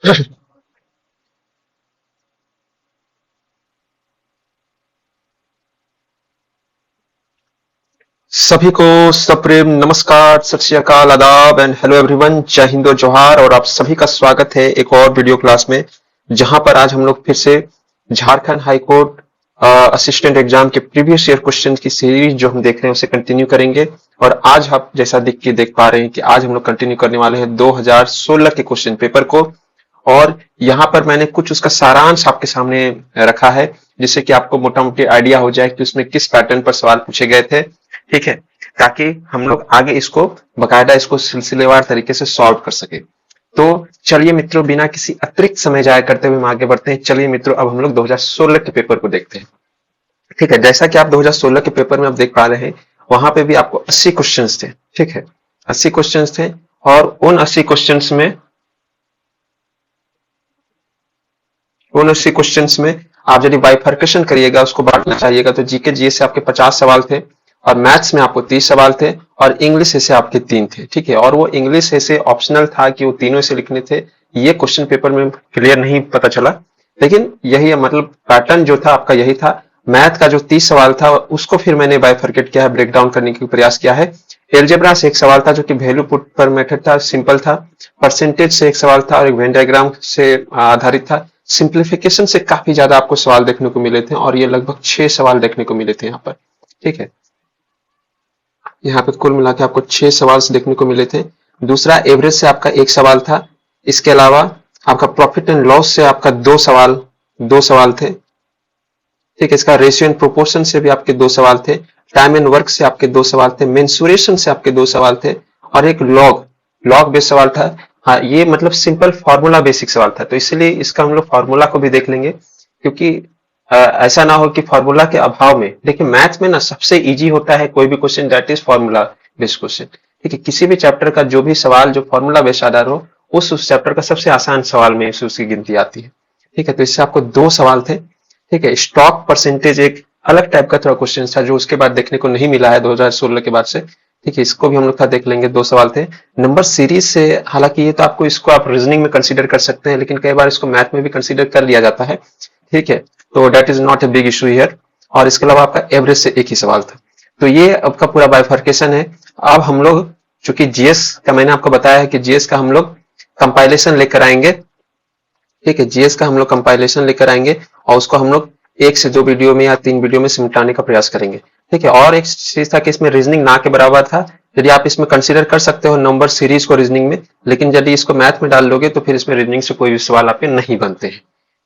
सभी को सप्रेम नमस्कार, सत श्री अकाल, आदाब एंड हेलो एवरीवन। जय हिंद और जोहार। और आप सभी का स्वागत है एक और वीडियो क्लास में, जहां पर आज हम लोग फिर से Jharkhand high court assistant exam के प्रीवियस ईयर क्वेश्चन की सीरीज जो हम देख रहे हैं उसे कंटिन्यू करेंगे। और आज आप जैसा देख पा रहे हैं कि आज हम लोग कंटिन्यू करने वाले हैं 2016 के क्वेश्चन पेपर को। और यहाँ पर मैंने कुछ उसका सारांश आपके सामने रखा है, जिससे कि आपको मोटा मोटी आइडिया हो जाए कि उसमें किस पैटर्न पर सवाल पूछे गए थे। ठीक है, ताकि हम लोग आगे इसको बकायदा इसको सिलसिलेवार तरीके से सॉल्व कर सके। तो चलिए मित्रों, बिना किसी अतिरिक्त समय जाया करते हुए हम आगे बढ़ते हैं। चलिए मित्रों, अब हम लोग 2016 के पेपर को देखते हैं। ठीक है, जैसा कि आप 2016 के पेपर में आप देख पा रहे हैं, वहां पे भी आपको 80 क्वेश्चंस थे। ठीक है, 80 क्वेश्चंस थे। और उन 80 क्वेश्चंस में आप यदि बाइफर्केशन करिएगा, उसको बांटना चाहिएगा, तो जीके जीएस से आपके 50 सवाल थे, और मैथ्स में आपको 30 सवाल थे, और इंग्लिश से आपके 3 थे। ठीक है, और वो इंग्लिश से ऑप्शनल था कि वो तीनों से लिखने थे। ये क्वेश्चन पेपर में क्लियर नहीं पता चला, लेकिन यही मतलब पैटर्न जो था आपका यही था। मैथ का जो 30 सवाल था उसको फिर मैंने बाइफर्केट किया है, ब्रेक डाउन करने की प्रयास किया है। एलजेब्रा से एक सवाल था जो कि वैल्यू पुट पर मेथड था, सिंपल था। परसेंटेज से एक सवाल था और एक वेन डायग्राम से आधारित था। सिंप्लीफिकेशन से काफी ज्यादा आपको सवाल देखने को मिले थे, और ये लगभग 6 सवाल देखने को मिले थे यहाँ पर। ठीक है, यहाँ पे कुल मिला के आपको 6 सवाल देखने को मिले थे। दूसरा, एवरेज से आपका एक सवाल था। इसके अलावा आपका प्रॉफिट एंड लॉस से आपका दो सवाल थे। ठीक है, इसका रेशियो एंड प्रोपोर्शन से भी आपके 2 सवाल थे। टाइम एंड वर्क से आपके 2 सवाल थे। मेंसुरेशन से आपके 2 सवाल थे, और एक लॉग बेस्ड सवाल था। हाँ, ये मतलब सिंपल फार्मूला बेसिक सवाल था, तो इसलिए इसका हम लोग फार्मूला को भी देख लेंगे, क्योंकि ऐसा ना हो कि फार्मूला के अभाव में। देखिए, मैथ्स में ना सबसे इजी होता है कोई भी question, that is formula based question. ठीक है, किसी भी चैप्टर का जो भी सवाल जो फार्मूला बेस्ड आधार हो, उस चैप्टर का सबसे आसान सवाल में से उसकी गिनती आती है। ठीक है, तो इससे आपको 2 सवाल थे। ठीक है, स्टॉक परसेंटेज एक अलग टाइप का थोड़ा क्वेश्चन था, जो उसके बाद देखने को नहीं मिला है 2016 के बाद से। ठीक है, इसको भी हम लोग था देख लेंगे। 2 सवाल थे। नंबर सीरीज से, हालांकि ये तो आपको इसको आप रीजनिंग में कंसीडर कर सकते हैं, लेकिन कई बार इसको मैथ में भी कंसीडर कर लिया जाता है। ठीक है, तो that is not a big issue here. और इसके अलावा आपका एवरेज से एक ही सवाल था। तो ये आपका पूरा बाइफर्केशन है। अब हम लोग, चूंकि जीएस का मैंने आपको बताया है कि जीएस का हम लोग कंपाइलेशन लेकर आएंगे। ठीक है, जीएस का हम लोग कंपाइलेशन लेकर आएंगे, और उसको हम लोग 1 से 2 वीडियो में या 3 वीडियो में सिमटाने का प्रयास करेंगे। ठीक है, और एक चीज था कि इसमें रीजनिंग ना के बराबर था। यदि आप इसमें कंसीडर कर सकते हो नंबर सीरीज को रीजनिंग में, लेकिन यदि इसको मैथ में डाल लोगे तो फिर इसमें रीजनिंग से कोई भी सवाल आपके नहीं बनते हैं।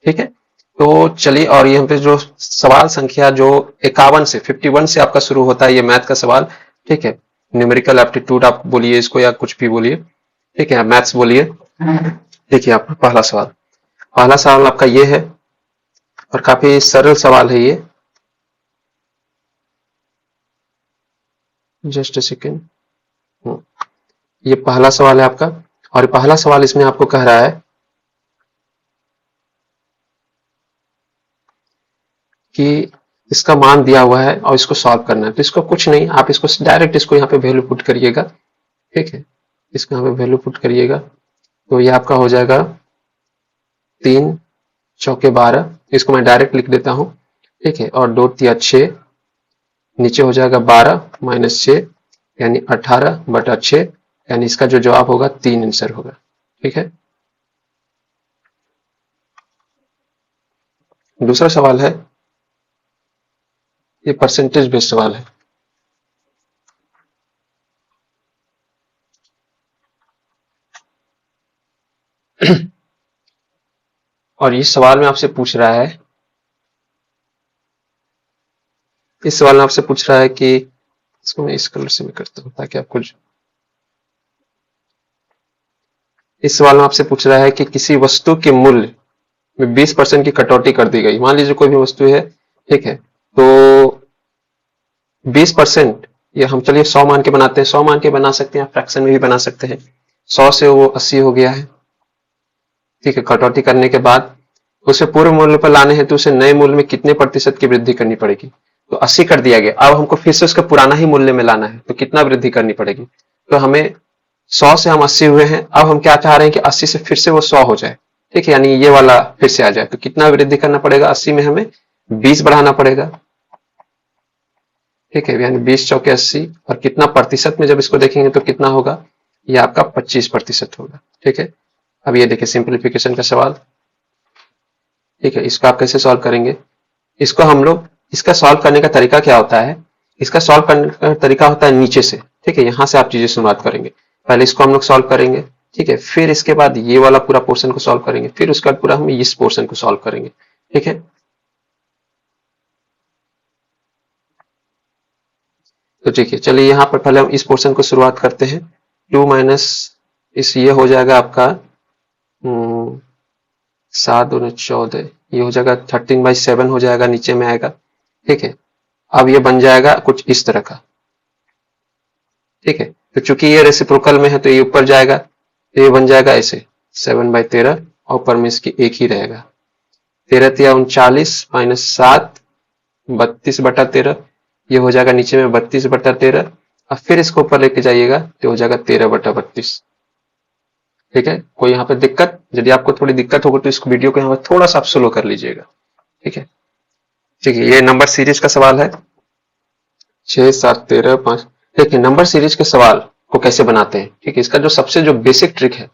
ठीक है, तो चलिए, और यहाँ पे जो सवाल संख्या जो 51 से 51 से आपका शुरू होता है, ये मैथ का सवाल। ठीक है, न्यूमेरिकल एप्टीट्यूड आप बोलिए इसको, या कुछ भी बोलिए। ठीक है, मैथ्स बोलिए। देखिए, आप पहला सवाल आपका ये है, और काफी सरल सवाल है ये। Just a second. ये पहला सवाल है आपका, और पहला सवाल इसमें आपको कह रहा है कि इसका मान दिया हुआ है और इसको सॉल्व करना है। तो इसको कुछ नहीं, आप इसको डायरेक्ट इसको यहाँ पे वैल्यू पुट करिएगा। ठीक है, इसको यहाँ पे वैल्यू पुट करिएगा, तो ये आपका हो जाएगा 3 चौके 12। इसको मैं डायरेक्ट लिख देता हूँ। ठीक है, और 2 तिया 6, नीचे हो जाएगा 12 माइनस 6, यानी 18/6, यानी इसका जो जवाब होगा 3 आंसर होगा। ठीक है, दूसरा सवाल है, ये परसेंटेज बेस्ड सवाल है। और इस सवाल में आपसे पूछ रहा है, इस सवाल में आपसे पूछ रहा है कि, इसको मैं इस कलर से मैं करता हूं ताकि आपको, इस सवाल में आपसे पूछ रहा है कि किसी वस्तु के मूल्य में 20% की कटौती कर दी गई। मान लीजिए कोई भी वस्तु है। ठीक है, तो 20%, ये हम चलिए 100 मान के बनाते हैं। 100 मान के बना सकते हैं, फ्रैक्शन में भी बना सकते हैं। 100 से वो 80 हो गया है। ठीक है, कटौती करने के बाद उसे पूर्व मूल्य पर लाने हैं, तो उसे नए मूल्य में कितने प्रतिशत की वृद्धि करनी पड़ेगी। तो 80 कर दिया गया, अब हमको फिर से उसका पुराना ही मूल्य में लाना है, तो कितना वृद्धि करनी पड़ेगी। तो हमें 100 से हम 80 हुए हैं, अब हम क्या चाह रहे हैं कि 80 से फिर से वो 100 हो जाए। ठीक है, यानी ये वाला फिर से आ जाए तो कितना वृद्धि करना पड़ेगा, 80 में हमें 20 बढ़ाना पड़ेगा। ठीक है, यानी 20 चौके 80, और कितना प्रतिशत में जब इसको देखेंगे तो कितना होगा, ये आपका 25% होगा। ठीक है, अब ये देखिए सिंप्लीफिकेशन का सवाल। ठीक है, इसको आप कैसे सॉल्व करेंगे, इसको हम लोग, इसका सॉल्व करने का तरीका क्या होता है, इसका सॉल्व करने का तरीका होता है नीचे से। ठीक है, यहां से आप चीजें शुरुआत करेंगे, पहले इसको हम लोग सॉल्व करेंगे। ठीक है, फिर इसके बाद ये वाला पूरा पोर्शन को सॉल्व करेंगे, फिर उसके बाद पूरा हम इस पोर्शन को सॉल्व करेंगे। ठीक है, तो ठीक है, चलिए यहाँ पर पहले हम इस पोर्शन को शुरुआत करते हैं। 2 माइनस इस, ये हो जाएगा आपका 7 दूनी 14, ये हो जाएगा 13/7 हो जाएगा, नीचे में आएगा। ठीक है, अब ये बन जाएगा कुछ इस तरह का। ठीक है, तो चूंकि ये रेसिप्रोकल में है तो ये ऊपर जाएगा, तो ये बन जाएगा ऐसे 7/13, और ऊपर में इसकी एक ही रहेगा। 13×3 = 39 - 7, 32/13, ये हो जाएगा नीचे में 32/13, और फिर इसको ऊपर लेके जाइएगा तो हो जाएगा 13/32। ठीक है, कोई यहाँ पे दिक्कत, यदि आपको थोड़ी दिक्कत होगी तो इस वीडियो को यहाँ पर थोड़ा सा आप स्लो कर लीजिएगा। ठीक है, ठीक है, ये नंबर सीरीज का सवाल है, 6, 7, 13, 5। देखिए नंबर सीरीज के सवाल को कैसे बनाते हैं। ठीक है, इसका जो सबसे जो बेसिक ट्रिक है,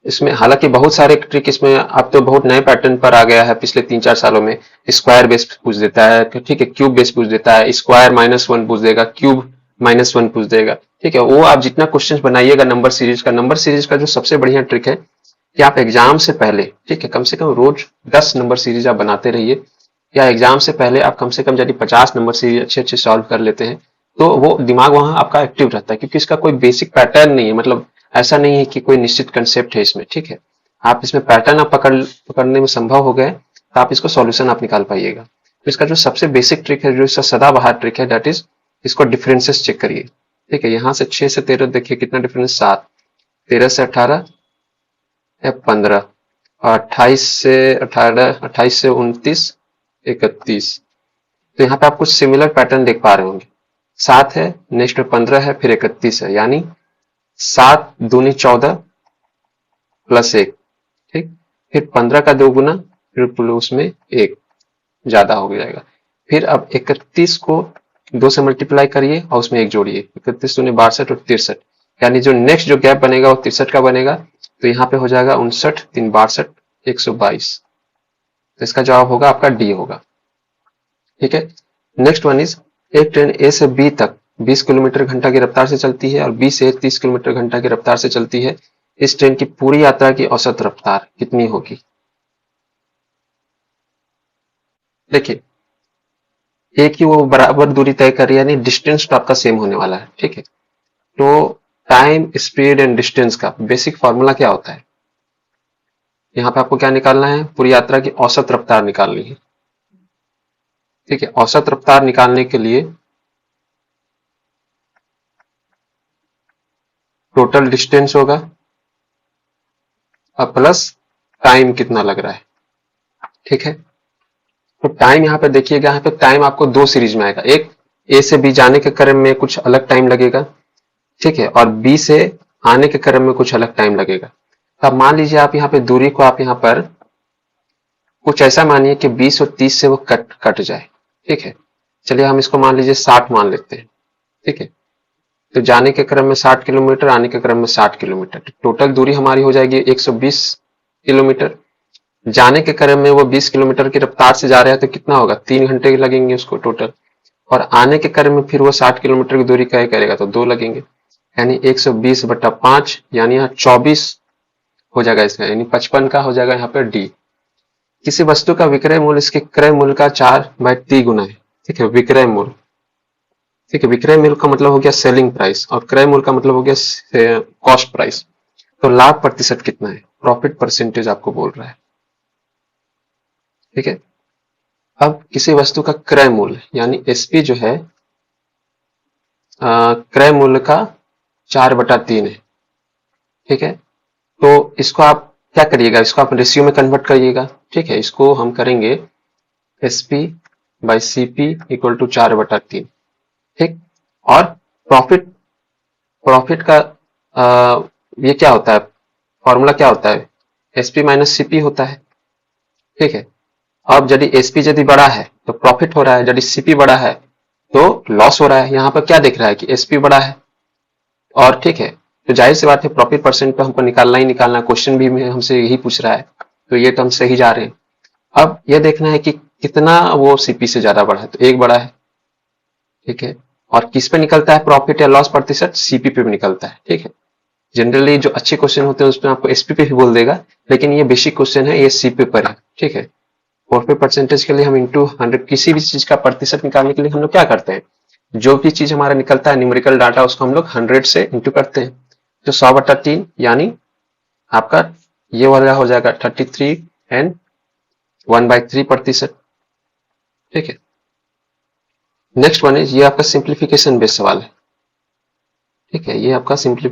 इसमें हालांकि बहुत सारे ट्रिक, इसमें अब तो बहुत नए पैटर्न पर आ गया है पिछले 3-4 सालों में। स्क्वायर बेस पूछ देता है, ठीक है, क्यूब बेस पूछ देता है, स्क्वायर -1 पूछ देगा, क्यूब -1 पूछ देगा। ठीक है, वो आप जितना क्वेश्चन बनाइएगा नंबर सीरीज का, नंबर सीरीज का जो सबसे बढ़िया ट्रिक है कि आप एग्जाम से पहले, ठीक है, कम से कम रोज 10 नंबर सीरीज आप बनाते रहिए, या एग्जाम से पहले आप कम से कम यदि 50 नंबर सीरीज अच्छे अच्छे सॉल्व कर लेते हैं तो वो दिमाग वहां आपका एक्टिव रहता है, क्योंकि इसका कोई बेसिक पैटर्न नहीं है, मतलब ऐसा नहीं है कि कोई निश्चित कंसेप्ट है इसमें। ठीक है, आप इसमें पैटर्न आप पकड़ने में संभव हो गए तो आप इसको सॉल्यूशन आप निकाल पाइएगा। तो इसका जो सबसे बेसिक ट्रिक है, जो इसका सदाबहार ट्रिक है, दैट इज, इसको डिफरेंसेस चेक करिए। ठीक है, यहाँ से 6 से 13 देखिए कितना डिफरेंस, 7, 13 से 18 या 15, और 28 से 18, 28 से 29, 31। तो यहाँ पे आप कुछ सिमिलर पैटर्न देख पा रहे होंगे। 7 है, नेक्स्ट में 15 है, फिर 31 है, यानी 7 दूनी 14 प्लस 1। ठीक, फिर 15 का 2 गुना, फिर उसमें 1 ज्यादा हो जाएगा। फिर अब 31 को 2 से मल्टीप्लाई करिए और उसमें 1 जोड़िए, 31 दूनी 62 और 63, यानी जो नेक्स्ट जो गैप बनेगा वो 63 का बनेगा। तो यहाँ पे हो जाएगा 59, 3 62, 122। तो इसका जवाब होगा आपका डी होगा। ठीक है, नेक्स्ट वन इज, एक ट्रेन ए से बी तक 20 किलोमीटर घंटा की रफ्तार से चलती है और बी से 30 किलोमीटर घंटा की रफ्तार से चलती है। इस ट्रेन की पूरी यात्रा की औसत रफ्तार कितनी होगी। देखिए, एक ही वो बराबर दूरी तय कर रही है, यानी डिस्टेंस तो आपका सेम होने वाला है। ठीक है, तो टाइम, स्पीड एंड डिस्टेंस का बेसिक फॉर्मूला क्या होता है, यहाँ पे आपको क्या निकालना है, पूरी यात्रा की औसत रफ्तार निकालनी है। ठीक है, औसत रफ्तार निकालने के लिए टोटल डिस्टेंस होगा और प्लस टाइम कितना लग रहा है। ठीक है, तो टाइम यहाँ पे देखिएगा, यहाँ पे टाइम आपको 2 सीरीज में आएगा, एक ए से बी जाने के क्रम में कुछ अलग टाइम लगेगा, ठीक है, और बी से आने के क्रम में कुछ अलग टाइम लगेगा। तो अब मान लीजिए आप यहाँ पे दूरी को आप यहाँ पर कुछ ऐसा मानिए कि 20 और 30 से वो कट कट जाए। ठीक है, चलिए हम इसको मान लीजिए 60 मान लेते हैं। ठीक है, तो जाने के क्रम में 60 किलोमीटर, आने के क्रम में 60 किलोमीटर, टोटल दूरी हमारी हो जाएगी 120 किलोमीटर। जाने के क्रम में वो 20 किलोमीटर की रफ्तार से जा रहा है तो कितना होगा, 3 घंटे लगेंगे उसको टोटल, और आने के क्रम में फिर वो 60 किलोमीटर की दूरी तय करेगा तो 2 लगेंगे, यानी 120/5, यानी यहाँ 24 हो जाएगा इसका, यानी 55 का हो जाएगा यहाँ पर डी। किसी वस्तु का विक्रय मूल्य इसके क्रय मूल्य का 4/3 गुना है। ठीक है, विक्रय मूल्य, ठीक है, विक्रय मूल्य का मतलब हो गया सेलिंग प्राइस, और क्रय मूल्य का मतलब हो गया कॉस्ट प्राइस। तो लाभ प्रतिशत कितना है, प्रॉफिट परसेंटेज आपको बोल रहा है। ठीक है, अब किसी वस्तु का क्रय मूल्य यानी एसपी जो है क्रय मूल्य का 4/3 है। ठीक है, तो इसको आप क्या करिएगा, इसको आप रेशियो में कन्वर्ट करिएगा। ठीक है, इसको हम करेंगे SP by CP equal to 4/3। ठीक, और प्रॉफिट, प्रॉफिट का ये क्या होता है, फॉर्मूला क्या होता है, एसपी माइनस सीपी होता है, ठीक है। अब यदि एसपी यदि बड़ा है तो प्रॉफिट हो रहा है, यदि सीपी बड़ा है तो लॉस हो रहा है। यहाँ पर क्या दिख रहा है कि एसपी बड़ा है, और ठीक है, तो जाहिर सी बात है प्रॉफिट परसेंट तो हमको निकालना ही निकालना, क्वेश्चन भी हमसे यही पूछ रहा है, तो ये तो हम सही जा रहे हैं। अब ये देखना है कि कितना वो सीपी से ज्यादा बड़ा है, तो एक बड़ा है, ठीक है। और किस पे निकलता है प्रॉफिट या लॉस प्रतिशत, सीपी पे भी निकलता है, ठीक है। जनरली जो अच्छे क्वेश्चन होते हैं उसमें आपको एसपी पे भी बोल देगा, लेकिन ये बेसिक क्वेश्चन है, ये सीपी पर है, ठीक है। प्रॉफिट परसेंटेज के लिए हम इंटू 100, किसी भी चीज का प्रतिशत निकालने के लिए हम लोग क्या करते हैं, जो भी चीज हमारा निकलता है न्यूमेरिकल डाटा उसको हम लोग 100 से इंटू करते हैं। तो 100/3 यानी आपका ये वाला हो जाएगा 33 एंड 1/3%, ठीक है। नेक्स्ट वन इज, ये आपका सिंप्लीफिकेशन बेस्ड सवाल है, ठीक है। ये आपका सिंपली,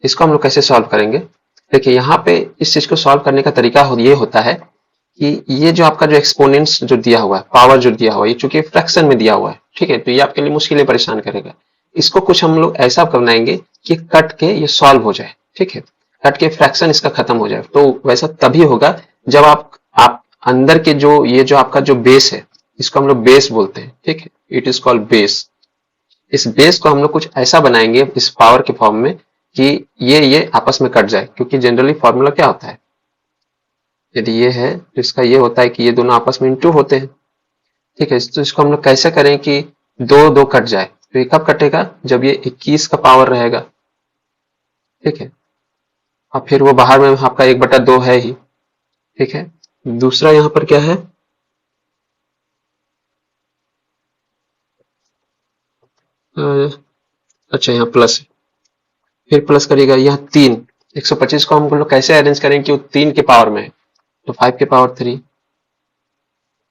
इसको हम लोग कैसे सॉल्व करेंगे, देखिए यहाँ पे इस चीज को सॉल्व करने का तरीका ये होता है कि ये जो आपका जो एक्सपोनेंट्स जो दिया हुआ है, पावर जो दिया हुआ है, ये चूंकि फ्रैक्शन में दिया हुआ है, ठीक है, तो ये आपके लिए मुश्किलें परेशान करेगा। इसको कुछ हम लोग ऐसा बनाएंगे कि कट के ये सॉल्व हो जाए, ठीक है, कट के फ्रैक्शन इसका खत्म हो जाए। तो वैसा तभी होगा जब आप अंदर के जो ये जो आपका जो बेस है, इसको हम लोग बेस बोलते हैं, ठीक है, इट इज कॉल्ड बेस। इस बेस को हम लोग कुछ ऐसा बनाएंगे इस पावर के फॉर्म में कि ये आपस में कट जाए, क्योंकि जनरली फॉर्मूला क्या होता है, यदि ये है तो इसका ये होता है कि ये दोनों आपस में इंटू होते हैं, ठीक है। तो इसको हम लोग कैसे करें कि दो दो कट जाए, तो ये कब कटेगा, जब ये 21 का पावर रहेगा, ठीक है। और फिर वो बाहर में आपका 1/2 है ही, ठीक है। दूसरा यहाँ पर क्या है, अच्छा यहाँ प्लस है, फिर प्लस करिएगा यहाँ 3, 125 को हम लोग कैसे अरेंज करें कि वो 3 के पावर में है, तो 5 के पावर 3।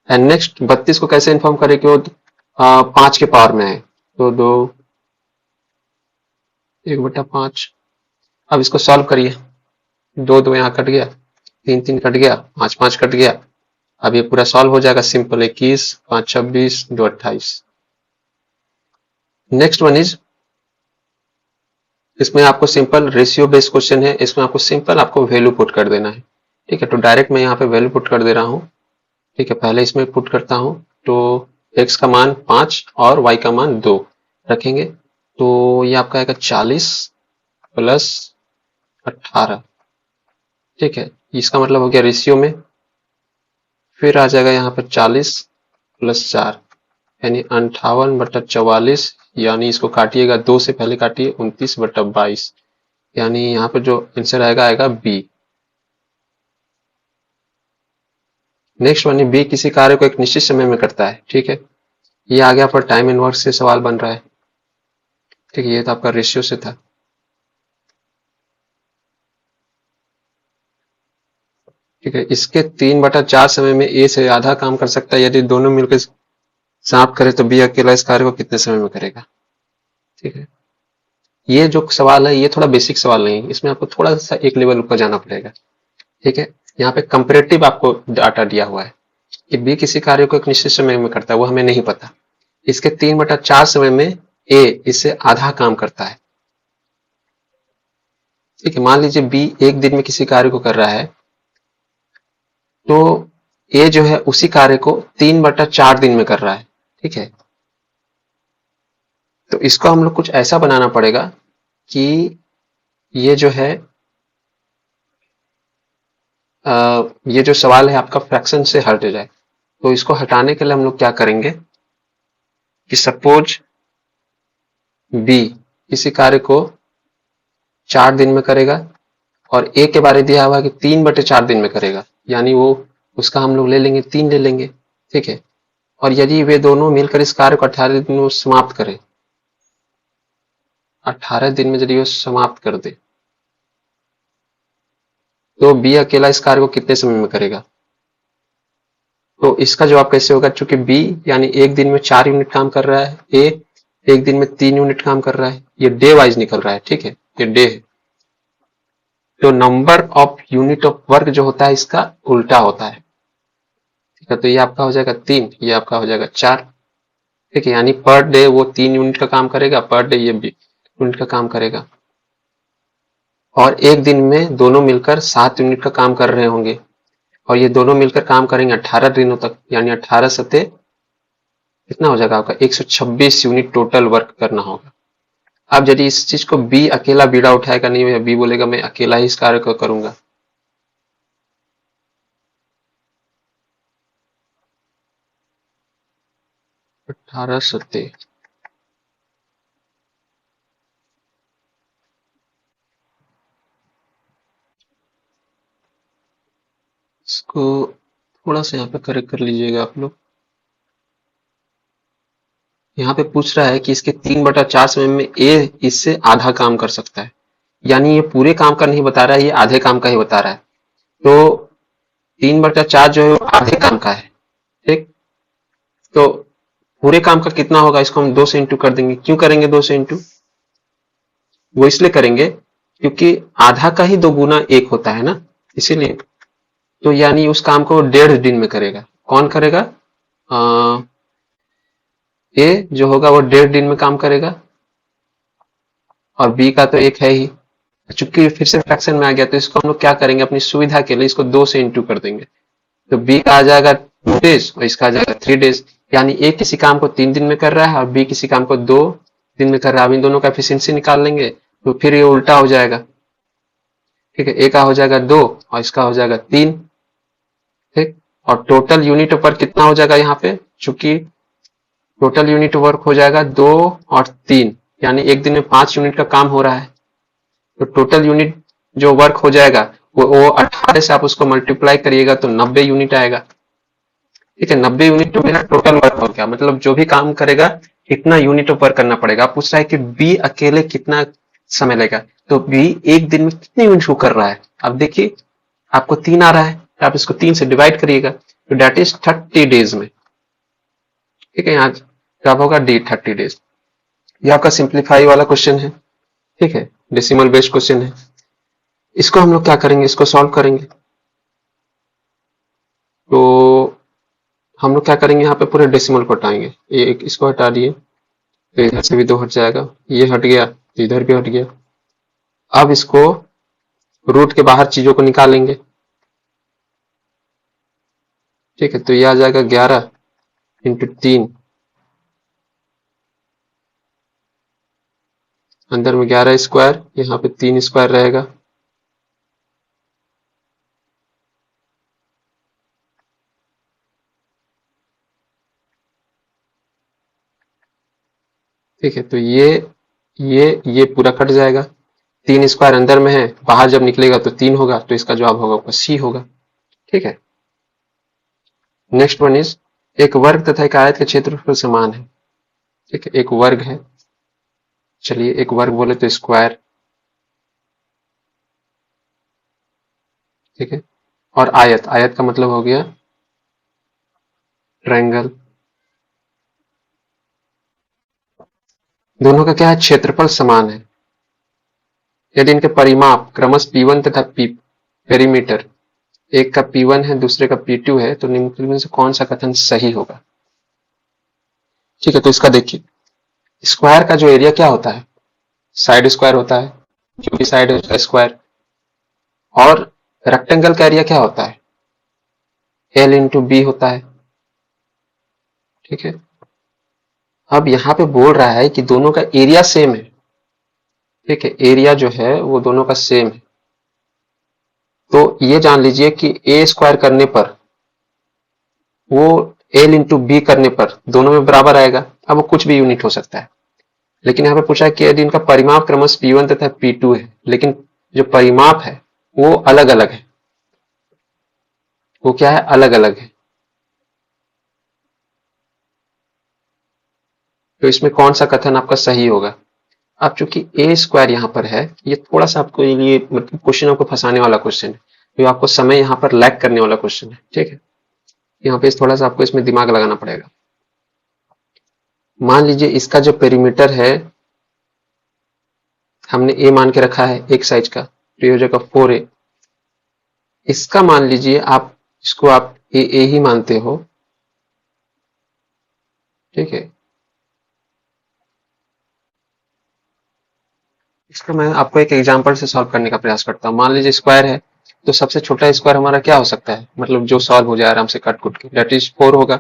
एंड नेक्स्ट 32 को कैसे इन्फॉर्म करें कि वो 5 के पावर में है, तो 2 1/5। अब इसको सॉल्व करिए, 2 2 यहाँ कट गया, 3 3 कट गया, 5 5 कट गया। अब ये पूरा सॉल्व हो जाएगा, सिंपल 21 5 26 2 28। नेक्स्ट वन इज, इसमें आपको सिंपल रेशियो बेस्ड क्वेश्चन है, इसमें आपको सिंपल आपको वैल्यू पुट कर देना है, ठीक है। तो डायरेक्ट मैं यहाँ पे वैल्यू पुट कर दे रहा हूँ, ठीक है। पहले इसमें पुट करता हूँ, तो x का मान 5 और y का मान 2 रखेंगे, तो ये आपका आएगा 40 प्लस 18, ठीक है। इसका मतलब हो गया रेशियो में, फिर आ जाएगा यहाँ पर 40 प्लस 4 यानी 58/44, यानी इसको काटिएगा 2 से पहले काटिए, 29/22, यानी यहाँ पर जो आंसर आएगा आएगा बी। नेक्स्ट वन, बी किसी कार्य को एक निश्चित समय में करता है, ठीक है। ये आ गया पर टाइम इनवर्स से सवाल बन रहा है, ठीक है। ये तो आपका रेशियो से था, ठीक है। इसके 3/4 समय में ए से आधा काम कर सकता है, यदि दोनों मिलकर समाप्त करे तो बी अकेला इस कार्य को कितने समय में करेगा, ठीक है। ये जो सवाल है ये थोड़ा बेसिक सवाल नहीं है, इसमें आपको थोड़ा सा एक लेवल ऊपर जाना पड़ेगा, ठीक है। यहाँ पे कंपेरेटिव आपको डाटा दिया हुआ है कि बी किसी कार्य को एक निश्चित समय में करता है, वो हमें नहीं पता। इसके 3/4 समय में ए इससे आधा काम करता है, ठीक है। मान लीजिए बी एक दिन में किसी कार्य को कर रहा है, तो ए जो है उसी कार्य को 3/4 दिन में कर रहा है, ठीक है। तो इसको हम लोग कुछ ऐसा बनाना पड़ेगा कि ये जो है ये जो सवाल है आपका फ्रैक्शन से हट जाए। तो इसको हटाने के लिए हम लोग क्या करेंगे कि सपोज बी किसी कार्य को 4 दिन में करेगा और ए के बारे दिया हुआ है कि 3/4 दिन में करेगा, यानी वो उसका हम लोग ले लेंगे 3 ले लेंगे, ठीक है। और यदि वे दोनों मिलकर इस कार्य को 18 दिन में समाप्त करें, 18 दिन में यदि वो समाप्त कर दे, तो बी अकेला इस कार्य को कितने समय में करेगा। तो इसका जवाब कैसे होगा, चूंकि बी यानी एक दिन में 4 यूनिट काम कर रहा है, ए एक दिन में 3 यूनिट काम कर रहा है, ये डे वाइज निकल रहा है, ठीक है, ये डे है। तो number of unit of work जो होता है इसका उल्टा होता है, ठीक है। तो ये आपका हो जाएगा 3, ये आपका हो जाएगा 4, ठीक है। यानी पर डे वो 3 यूनिट का काम करेगा, पर डे ये यूनिट का काम करेगा। और एक दिन में दोनों मिलकर 7 यूनिट का काम कर रहे होंगे और ये दोनों मिलकर काम करेंगे 18 दिनों तक, यानी 18 सते कितना हो जाएगा आपका 126 यूनिट टोटल वर्क करना होगा। अब यदि इस चीज को बी अकेला बीड़ा उठाएगा नहीं, भैया बी बोलेगा मैं अकेला ही इस कार्य को करूंगा, 18 सते इसको थोड़ा सा यहाँ पे करेक्ट कर लीजिएगा आप लोग। यहाँ पे पूछ रहा है कि इसके 3/4 समय में ए इससे आधा काम कर सकता है, यानी ये पूरे काम का नहीं बता रहा है, ये आधे काम का ही बता रहा है। तो 3/4 जो है वो आधे काम का है, ठीक। तो पूरे काम का कितना होगा, इसको हम 2 से इंटू कर देंगे। क्यों करेंगे 2 से इंटू? वो इसलिए करेंगे क्योंकि आधा का ही 2 गुना 1 होता है ना, इसीलिए। तो यानी उस काम को 1.5 दिन में करेगा। कौन करेगा? ए जो होगा वो 1.5 दिन में काम करेगा और बी का तो 1 है ही। चूंकि फिर से फ्रैक्शन में आ गया तो इसको हम लोग क्या करेंगे, अपनी सुविधा के लिए इसको 2 से इंटू कर देंगे। तो बी का आ जाएगा 2 डेज और इसका आ जाएगा 3 डेज, यानी ए किसी काम को 3 दिन में कर रहा है और बी किसी काम को 2 दिन में कर रहा है। अब इन दोनों का एफिशिएंसी निकाल लेंगे तो फिर ये उल्टा हो जाएगा, ठीक है। ए का हो जाएगा 2 और इसका हो जाएगा 3, ठीक। और टोटल यूनिट वर्क कितना हो जाएगा यहाँ पे, चूंकि टोटल यूनिट वर्क हो जाएगा 2 और 3, यानी एक दिन में 5 यूनिट का काम हो रहा है। तो टोटल यूनिट जो वर्क हो जाएगा वो 18 से आप उसको मल्टीप्लाई करिएगा तो 90 यूनिट आएगा, ठीक है। 90 यूनिट तो मेरा टोटल वर्क हो गया, मतलब जो भी काम करेगा इतना यूनिट ऑफ वर्क करना पड़ेगा। आप पूछ रहा है कि बी अकेले कितना समय लेगा, तो बी एक दिन में कितने यूनिट को कर रहा है। अब देखिए आपको 3 आ रहा है तो आप इसको 3 से डिवाइड करिएगा तो डेट इज 30 डेज में, ठीक है। यहाँ जवाब होगा डी 30 डेज। ये आपका सिंप्लीफाई वाला क्वेश्चन है, ठीक है, डेसिमल बेस्ड क्वेश्चन है। इसको हम लोग क्या करेंगे, इसको सॉल्व करेंगे। तो हम लोग क्या करेंगे, यहाँ पे पूरे डेसिमल को हटाएंगे। ये एक इसको हटा दिए तो इधर से भी 2 हट जाएगा, ये हट गया तो इधर भी हट गया। अब इसको रूट के बाहर चीजों को निकालेंगे, ठीक है। तो ये आ जाएगा 11 इंटू 3, अंदर में 11 स्क्वायर, यहाँ पे 3 स्क्वायर रहेगा, ठीक है। तो ये पूरा कट जाएगा, 3 स्क्वायर अंदर में है, बाहर जब निकलेगा तो 3 होगा, तो इसका जवाब होगा आपका सी होगा, ठीक है। नेक्स्ट वन इज एक वर्ग तथा एक आयत के क्षेत्रफल समान है, ठीक है। एक वर्ग है, चलिए एक वर्ग बोले तो स्क्वायर, ठीक है। और आयत, आयत का मतलब हो गया ट्रायंगल। दोनों का क्या है, क्षेत्रफल समान है यदि इनके परिमाप क्रमश P1 तथा पेरीमीटर, एक का P1 है दूसरे का P2 है, तो निम्नलिखित में से कौन सा कथन सही होगा। ठीक है, तो इसका देखिए, स्क्वायर का जो एरिया क्या होता है, साइड स्क्वायर होता है, जो भी साइड है उसका स्क्वायर। और रेक्टेंगल का एरिया क्या होता है, L इंटू बी होता है, ठीक है। अब यहाँ पे बोल रहा है कि दोनों का एरिया सेम है, ठीक है, एरिया जो है वो दोनों का सेम है। तो ये जान लीजिए कि ए स्क्वायर करने पर वो एल इंटू बी करने पर दोनों में बराबर आएगा। अब वो कुछ भी यूनिट हो सकता है, लेकिन यहाँ पे पूछा है कि यदि इनका परिमाप क्रमश P1 तथा P2 है, लेकिन जो परिमाप है वो अलग अलग है, वो क्या है, अलग अलग है। तो इसमें कौन सा कथन आपका सही होगा। अब चूंकि ए स्क्वायर यहाँ पर है, ये थोड़ा सा आपको लिए मतलब क्वेश्चन आपको फंसाने वाला क्वेश्चन है, तो आपको समय यहाँ पर लैग करने वाला क्वेश्चन है, ठीक है। यहाँ पे थोड़ा सा आपको इसमें दिमाग लगाना पड़ेगा। मान लीजिए इसका जो पेरीमीटर है हमने ए मान के रखा है एक साइज का, तो ये हो जाएगा 4A। इसका मान लीजिए आप इसको आप ए ही मानते हो, ठीक है। इसको मैं आपको एक एग्जांपल से सॉल्व करने का प्रयास करता हूँ। मान लीजिए स्क्वायर है, तो सबसे छोटा स्क्वायर हमारा क्या हो सकता है, मतलब जो सॉल्व हो जाए आराम से कट कुट के, दैट इज 4 होगा।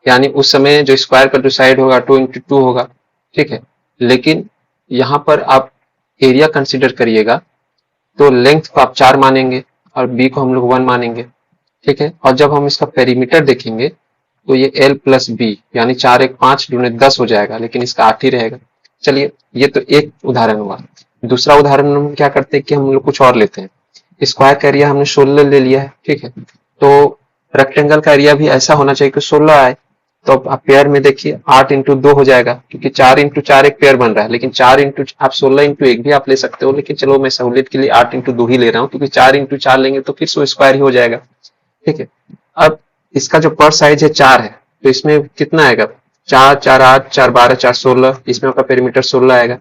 यानी उस समय जो स्क्वायर का जो साइड होगा 2 into 2 होगा, ठीक है। लेकिन यहाँ पर आप एरिया कंसिडर करिएगा, तो लेंथ को आप 4 मानेंगे और बी को हम लोग 1 मानेंगे, ठीक है। और जब हम इसका पेरीमीटर देखेंगे तो ये एल प्लस बी, यानी 4 1 5 दूने 10 हो जाएगा, लेकिन इसका 8 ही रहेगा। चलिए, ये तो एक उदाहरण हुआ। दूसरा उदाहरण हम क्या करते हैं कि हम लोग कुछ और लेते हैं। स्क्वायर का एरिया हमने 16 ले लिया है, ठीक है। तो रेक्टेंगल का एरिया भी ऐसा होना चाहिए कि 16 आए। तो अब आप पेयर में देखिए, 8 into 2 हो जाएगा, क्योंकि 4 into 4 एक पेयर बन रहा है, लेकिन 4 इंटू आप 16 into 1 भी आप ले सकते हो, लेकिन चलो मैं सहूलियत के लिए 8 into 2 ही ले रहा हूँ, क्योंकि 4 into 4 लेंगे तो फिर सो स्क्वायर ही हो जाएगा, ठीक है। अब इसका जो पर साइज है 4 है, तो इसमें कितना आएगा, 4 4 8 4 12 4 16, इसमें आपका पेरीमीटर 16 आएगा।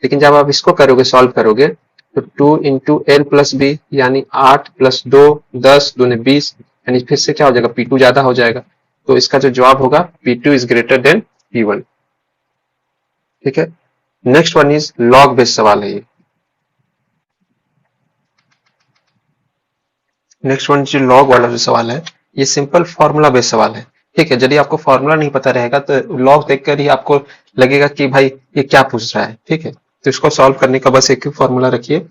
लेकिन जब आप इसको करोगे, सॉल्व करोगे, तो 2 into L+B, यानी 8 + 2 10 दूने 20, यानी फिर से क्या हो जाएगा, P2 ज्यादा हो जाएगा। तो इसका जो जवाब होगा, P2 is greater than P1, ठीक है। Next one is log based सवाल है ये। नेक्स्ट वन जो लॉग वाला जो सवाल है, ये सिंपल फॉर्मूला बेस्ड सवाल है, ठीक है। यदि आपको फॉर्मूला नहीं पता रहेगा तो लॉग देखकर ही आपको लगेगा कि भाई ये क्या पूछ रहा है, ठीक है। तो इसको सॉल्व करने का बस एक ही फॉर्मूला रखिए,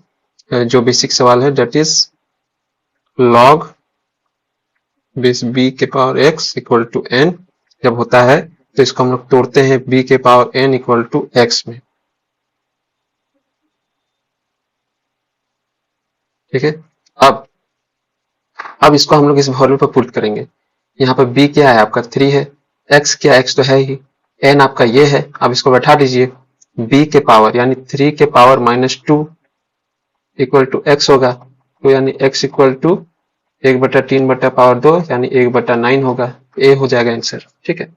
जो बेसिक सवाल है, that is log base b के power x equal to n. जब होता है तो इसको हम लोग तोड़ते हैं बी के power N equal to X में, ठीक है। अब अब इसको हम लोग इस वैल्यू पर पुट करेंगे। यहाँ पर b क्या है आपका 3 है, x क्या, x तो है ही, n आपका ये है। अब इसको बैठा दीजिए, b के पावर यानी 3 के पावर -2 इक्वल टू x होगा, तो यानी x इक्वल टू 1/3/पावर 2 यानी 1/9 होगा। ए हो जाएगा आंसर, ठीक है।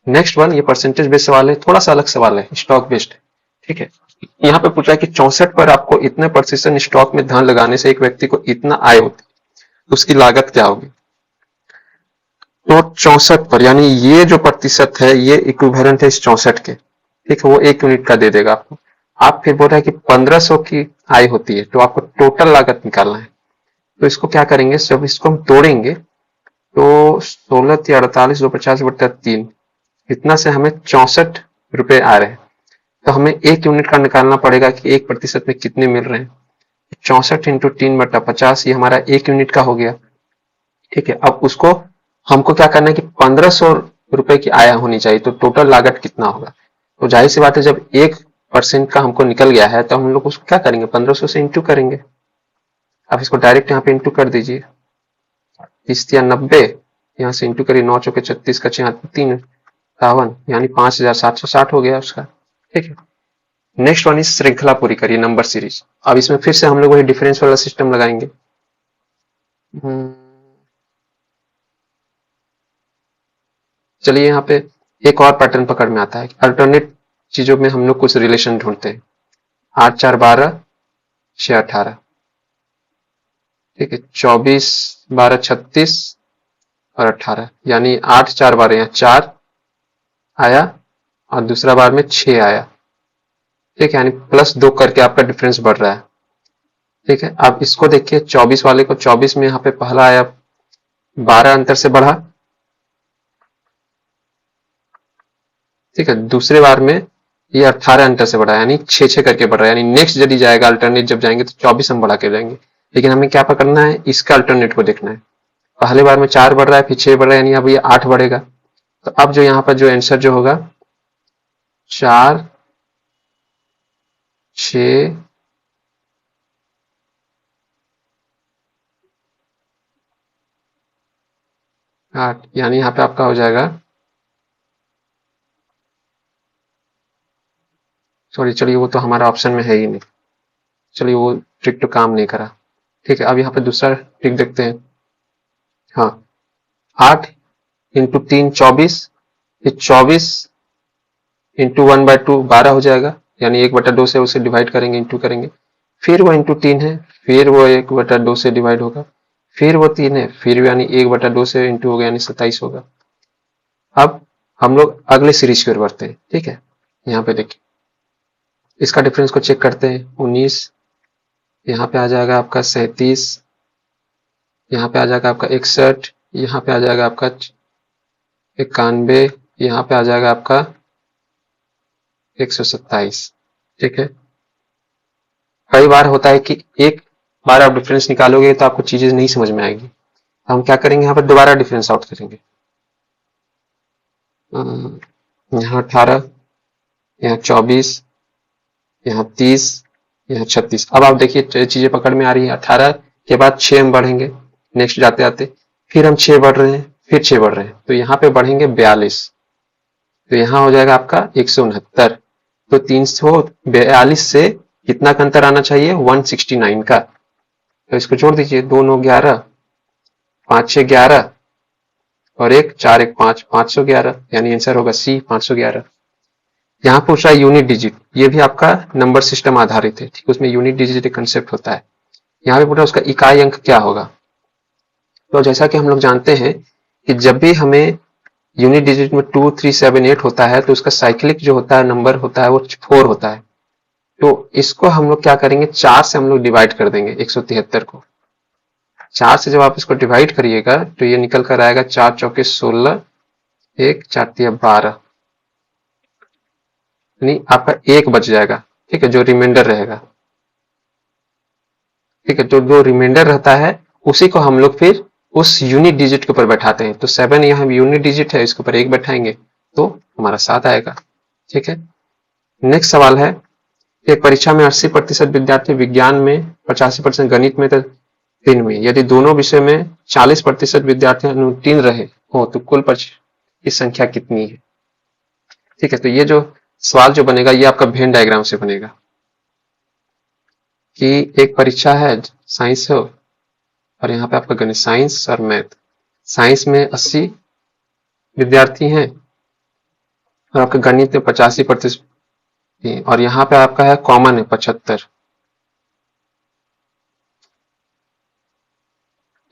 नेक्स्ट वन, ये परसेंटेज बेस्ड सवाल है, थोड़ा सा अलग सवाल है, स्टॉक बेस्ड, ठीक है। यहाँ पे पूछा है कि 64 पर आपको इतने प्रतिशत स्टॉक में धन लगाने से एक व्यक्ति को इतना आय होती है, उसकी लागत क्या होगी। तो 64 पर, यानी ये जो प्रतिशत है ये इक्विवेलेंट है इस 64 के, ठीक है। वो 1 यूनिट का दे देगा आपको। आप फिर बोल रहे हैं कि 1500 की आय होती है, तो आपको टोटल लागत निकालना है। तो इसको क्या करेंगे, जब इसको हम तोड़ेंगे तो 16 या 48 250/3, इतना से हमें 64 रुपए आ रहे हैं। तो हमें 1 यूनिट का निकालना पड़ेगा कि 1% में कितने मिल रहे हैं। 64 × 3/50, ये हमारा 1 यूनिट का हो गया, ठीक है। अब उसको हमको क्या करना है कि 1500 रुपए की आय होनी चाहिए, तो टोटल लागत कितना होगा। तो जाहिर सी बात है, जब 1% का हमको निकल गया है तो हम लोग उसको क्या करेंगे, 1500 से इंटू करेंगे। अब इसको डायरेक्ट यहाँ पे इंटू कर दीजिए, 30×90, यहाँ से इंटू करिए, 9 चौके 36 का 6 3 51, यानी 5760 हो गया उसका, ठीक है। नेक्स्ट वन इज श्रृंखला पूरी करिए, नंबर सीरीज। अब इसमें फिर से हम लोग वही डिफरेंस वाला सिस्टम लगाएंगे। चलिए, यहाँ पे एक और पैटर्न पकड़ में आता है, अल्टरनेट चीजों में हम लोग कुछ रिलेशन ढूंढते हैं। 8 4 12 6 18, ठीक है। 24 12 36 और 18, यानी 8 4 12, यहाँ 4 आया और दूसरा बार में 6 आया, ठीक है। यानी +2 करके आपका डिफरेंस बढ़ रहा है, ठीक है। अब इसको देखिए, 24 वाले को 24 में यहाँ पे पहला आया, 12 अंतर से बढ़ा, ठीक है। दूसरे बार में ये 18 अंतर से बढ़ा, यानी 6 करके बढ़ रहा है। यानी नेक्स्ट यदि जाएगा अल्टरनेट जब जाएंगे तो 24 हम बढ़ा के जाएंगे, लेकिन हमें क्या पकड़ना है, इसका अल्टरनेट को देखना है। पहले बार में 4 बढ़ रहा है, फिर 6 बढ़ रहा है, यानी अब ये 8 बढ़ेगा। तो अब जो यहाँ पर जो आंसर जो होगा, 4 6 8, यानी यहाँ पे आपका हो जाएगा, सॉरी चलिए वो तो हमारा ऑप्शन में है ही नहीं, चलिए वो ट्रिक तो काम नहीं करा, ठीक है। अब यहाँ पे दूसरा ट्रिक देखते हैं। हाँ, 8 × 3 24, फिर 24 इंटू 1/2 12 हो जाएगा, यानी 1/2 से उसे डिवाइड करेंगे, इंटू करेंगे, फिर वो इंटू 3 है, फिर वो 1/2 से डिवाइड होगा, फिर वो 3 है, फिर यानी 1/2 से इंटू होगा, यानी 27 होगा। अब हम लोग अगले सीरीज की ओर बढ़ते हैं, ठीक है। यहाँ पे देखिए, इसका डिफरेंस को चेक करते हैं। 19 यहाँ पे आ जाएगा आपका 37, यहाँ पे आ जाएगा आपका 61, यहाँ पे आ जाएगा आपका 91, यहाँ पे आ जाएगा आपका 127। ठीक है, कई बार होता है कि एक बार आप डिफरेंस निकालोगे तो आपको चीजें नहीं समझ में आएगी। हम क्या करेंगे, यहाँ पर दोबारा डिफरेंस आउट करेंगे। यहाँ 18, यहाँ 24, यहाँ 30, यहाँ 36। अब आप देखिए चीजें पकड़ में आ रही है। 18 के बाद 6 हम बढ़ेंगे नेक्स्ट जाते आते, फिर हम 6 बढ़ रहे हैं, फिर 6 बढ़ रहे हैं, तो यहाँ पे बढ़ेंगे 42, तो यहाँ हो जाएगा आपका 169। तो 342 से कितना का अंतर आना चाहिए, 169 का। तो इसको जोड़ दीजिए, 2 9 11, 5 6 11 और 1 4 1 5, 511, यानी आंसर होगा सी 511। यहाँ पूछा है यूनिट डिजिट, ये भी आपका नंबर सिस्टम आधारित है, ठीक, उसमें यूनिट डिजिट कंसेप्ट होता है। यहाँ पे पूछा उसका इकाई अंक क्या होगा। तो जैसा कि हम लोग जानते हैं कि जब भी हमें यूनिट डिजिट में 2 3 7 8 होता है तो उसका साइक्लिक जो होता है नंबर होता है वो 4 होता है। तो इसको हम लोग क्या करेंगे, 4 से हम लोग डिवाइड कर देंगे 173 को। 4 से जब आप इसको डिवाइड करिएगा तो ये निकल कर आएगा 4 चौके 16, 1 4 तिया 12, यानी आपका 1 बच जाएगा। ठीक है, जो रिमाइंडर रहेगा, ठीक है, तो जो रिमाइंडर रहता है उसी को हम लोग फिर उस यूनिट डिजिट के ऊपर बैठाते हैं। तो 7 यहाँ यूनिट डिजिट है, इसके ऊपर 1 बैठाएंगे तो हमारा 7 आएगा। ठीक है, नेक्स्ट सवाल है, एक परीक्षा में 80% विद्यार्थी विज्ञान में, 85% गणित में, तो 3 में, यदि दोनों विषय में 40% विद्यार्थी अनुत्तीर्ण रहे हो तो कुल की संख्या कितनी है। ठीक है, तो ये जो सवाल जो बनेगा ये आपका वेन डायग्राम से बनेगा कि एक परीक्षा है, साइंस हो, और यहाँ पे आपका गणित, साइंस और मैथ। साइंस में 80 विद्यार्थी हैं और आपका गणित में 85%, और यहाँ पे आपका है कॉमन है 75।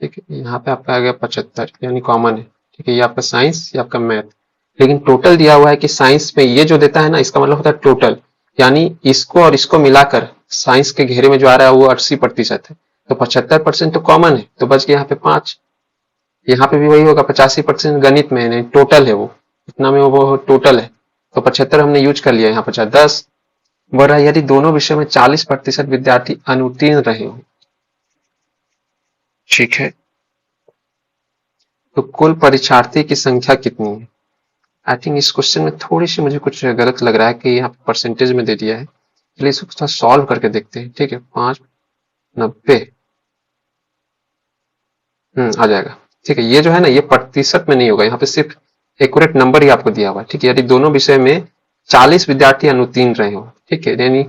ठीक है, यहाँ पे आपका आ गया 75 यानी कॉमन है। ठीक है, ये आपका साइंस, ये आपका मैथ। लेकिन टोटल दिया हुआ है कि साइंस में ये जो देता है ना, इसका मतलब होता है टोटल, यानी इसको और इसको मिलाकर साइंस के घेरे में जो आ रहा है वो 80% है। तो 75% तो कॉमन है, तो बच गया यहाँ पे 5। यहाँ पे भी वही होगा, 85% गणित में नहीं, टोटल है वो, इतना में वो टोटल है, तो 75 हमने यूज कर लिया। यहाँ 50 10 बढ़ रहा है, यदि दोनों विषयों में 40% विद्यार्थी अनुत्तीर्ण रहे हो। ठीक है, तो कुल परीक्षार्थी की संख्या कितनी है। आई थिंक इस क्वेश्चन में थोड़ी सी मुझे कुछ गलत लग रहा है कि यहाँ परसेंटेज में दे दिया है, चलिए इसको थोड़ा सॉल्व करके देखते हैं। ठीक है, 590 आ जाएगा। ठीक है, ये जो है ना, ये प्रतिशत में नहीं होगा, यहाँ पे सिर्फ एक्यूरेट नंबर ही आपको दिया हुआ है। ठीक है, यदि दोनों विषय में 40 विद्यार्थी अनुत्तीर्ण रहे हो, ठीक है, यानी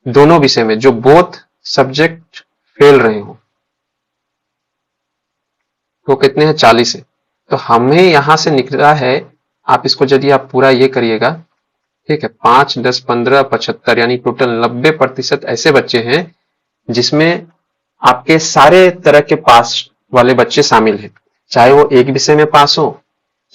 दोनों विषय में जो बोथ सब्जेक्ट फेल रहे हो, वो कितने हैं, 40 है। तो हमें यहां से निकला है, आप इसको यदि आप पूरा ये करिएगा, ठीक है, 5 10 15 75, यानी टोटल 90% ऐसे बच्चे हैं जिसमें आपके सारे तरह के पास वाले बच्चे शामिल हैं, चाहे वो एक विषय में पास हो,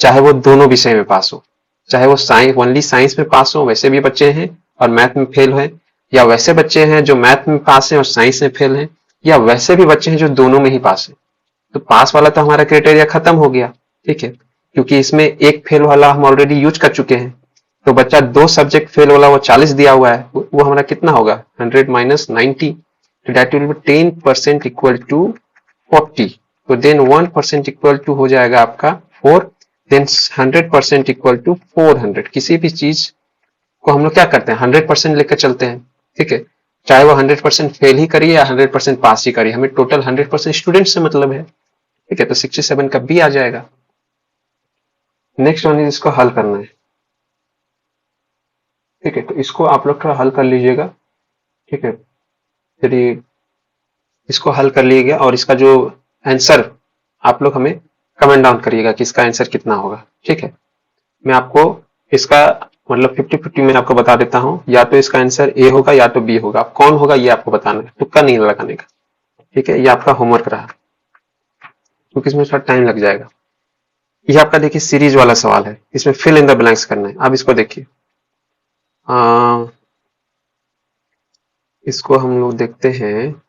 चाहे वो दोनों विषय में पास हो, चाहे वो साइंस ओनली साइंस में पास हो, वैसे भी बच्चे हैं और मैथ में फेल है, या वैसे बच्चे हैं जो मैथ में पास हैं और साइंस में फेल हैं, या वैसे भी बच्चे हैं जो दोनों में ही पास है। तो पास वाला तो हमारा क्राइटेरिया खत्म हो गया। ठीक है, क्योंकि इसमें एक फेल वाला हम ऑलरेडी यूज कर चुके हैं, तो बच्चा 2 सब्जेक्ट फेल वाला वो 40 दिया हुआ है, वो हमारा कितना होगा, 100 माइनस 90, तो that will be 10% equal to 40। तो देन 1% इक्वल टू हो जाएगा आपका 4, देन 100% इक्वल टू 400। किसी भी चीज को हम लोग क्या करते हैं, 100% लेकर चलते हैं। ठीक है, चाहे वो 100% फेल ही करिए या 100% पास ही करिए, हमें टोटल 100% स्टूडेंट से मतलब है। ठीक है, तो 67 का बी आ जाएगा। नेक्स्ट वन, इसको हल करना है। ठीक है, तो इसको आप लोग थोड़ा हल कर लीजिएगा। ठीक है, यदि इसको हल कर लीजिएगा और इसका जो आंसर आप लोग हमें कमेंट डाउन करिएगा कि इसका आंसर कितना होगा। ठीक है, मैं आपको इसका मतलब 50-50 में आपको बता देता हूं, या तो इसका आंसर ए होगा या तो बी होगा, अब कौन होगा ये आपको बताना है, तुक्का नहीं लगाने का। ठीक है, ये आपका होमवर्क रहा, क्योंकि इसमें थोड़ा टाइम लग जाएगा। ये आपका देखिए सीरीज वाला सवाल है, इसमें फिल इन द ब्लैंक्स करना है। अब इसको देखिए, इसको हम लोग देखते हैं।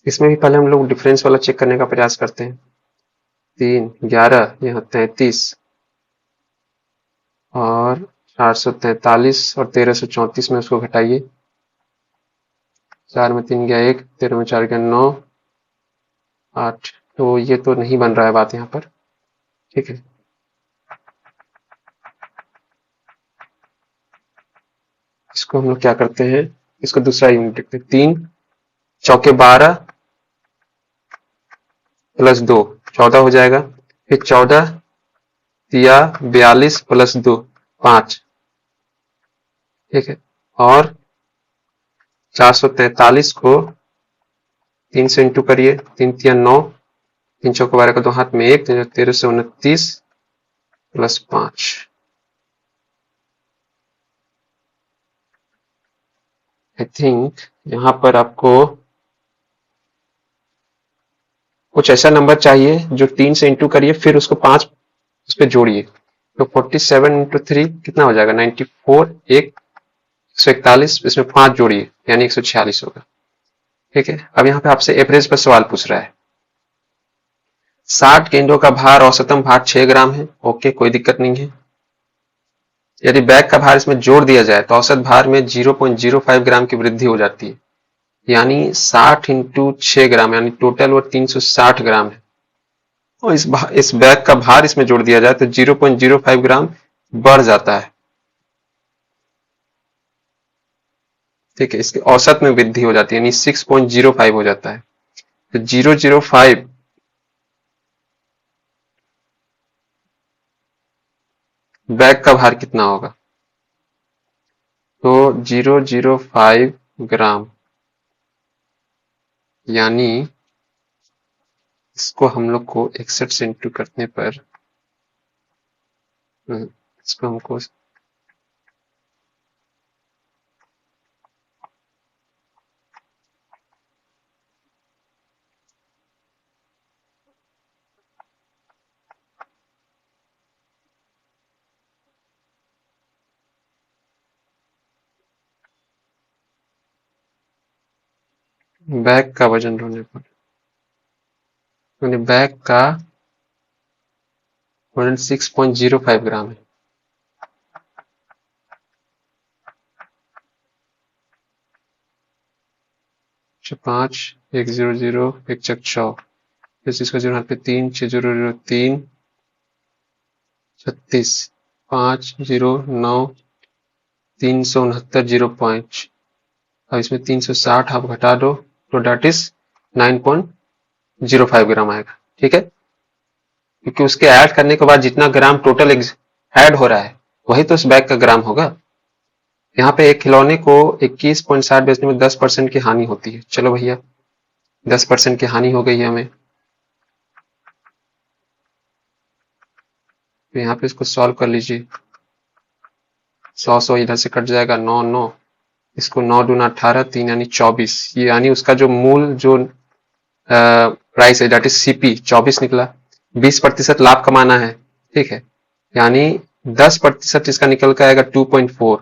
इसमें भी पहले हम लोग डिफरेंस वाला चेक करने का प्रयास करते हैं। 3, 11, यहाँ 33 और 443 और 1334 में उसको घटाइए। 4 में 3 गया 1, 13 में 4 गया 9, 8। तो ये तो नहीं बन रहा है बात यहाँ पर, ठीक है। इसको हम लोग क्या करते हैं, इसको दूसरा यूनिट देखते हैं। 3 चौके 12 प्लस 2 14 हो जाएगा। फिर 14 तिया 42 प्लस 2 5, ठीक है। और 443 को 3 से इंटू करिए। 3 तिया 9, 3 चौके 12 का 2 हाथ में 1, 13 से 29 प्लस 5। आई थिंक यहाँ पर आपको कुछ ऐसा नंबर चाहिए जो 3 से इंटू करिए फिर उसको 5 उस पर जोड़िए। तो 47 इंटू 3 कितना हो जाएगा, 94, 141, इसमें 5 जोड़िए यानी 146 होगा, ठीक है। अब यहाँ पे आपसे एवरेज पर सवाल पूछ रहा है। 60 गेंदों का भार, औसतन भार 6 ग्राम है, ओके, कोई दिक्कत नहीं है। यदि बैग का भार इसमें जोड़ दिया जाए तो औसत भार में 0.05 ग्राम की वृद्धि हो जाती है, यानी 60 इंटू 6 ग्राम यानी टोटल वो 360 ग्राम है। और इस बैग का भार इसमें जोड़ दिया जाए तो 0.05 ग्राम बढ़ जाता है, ठीक है। इसके औसत में वृद्धि हो जाती है यानी 6.05 हो जाता है। तो 005 बैग का भार कितना होगा, तो 005 ग्राम, यानी इसको हम लोग को 61 से इंटू करने पर इसको हमको बैग का वजन ढूंढने पर, यानी बैग का वजन 6.05 ग्राम है। 5, 100, 1 चक 6, फिर इसको जोड़ना पे 3, 6003, 36, 5, 0, 9, 369, 0.5। अब इसमें 360 आप घटा दो तो डेट इज 9.05 ग्राम आएगा, ठीक है। क्योंकि उसके ऐड करने के बाद जितना ग्राम टोटल ऐड हो रहा है वही तो उस बैग का ग्राम होगा। यहाँ पे एक खिलौने को 21.60 बेचने में 10% की हानि होती है। चलो भैया 10% की हानि हो गई है हमें, तो यहाँ पे इसको सॉल्व कर लीजिए। 100 इधर से कट जाएगा, 9 9, इसको 9 दूना 18, 3 यानी 24, ये यानी उसका जो मूल जो प्राइस है डेट इज सीपी 24 निकला। 20% लाभ कमाना है, ठीक है, यानी 10% इसका निकल कर आएगा 2.4,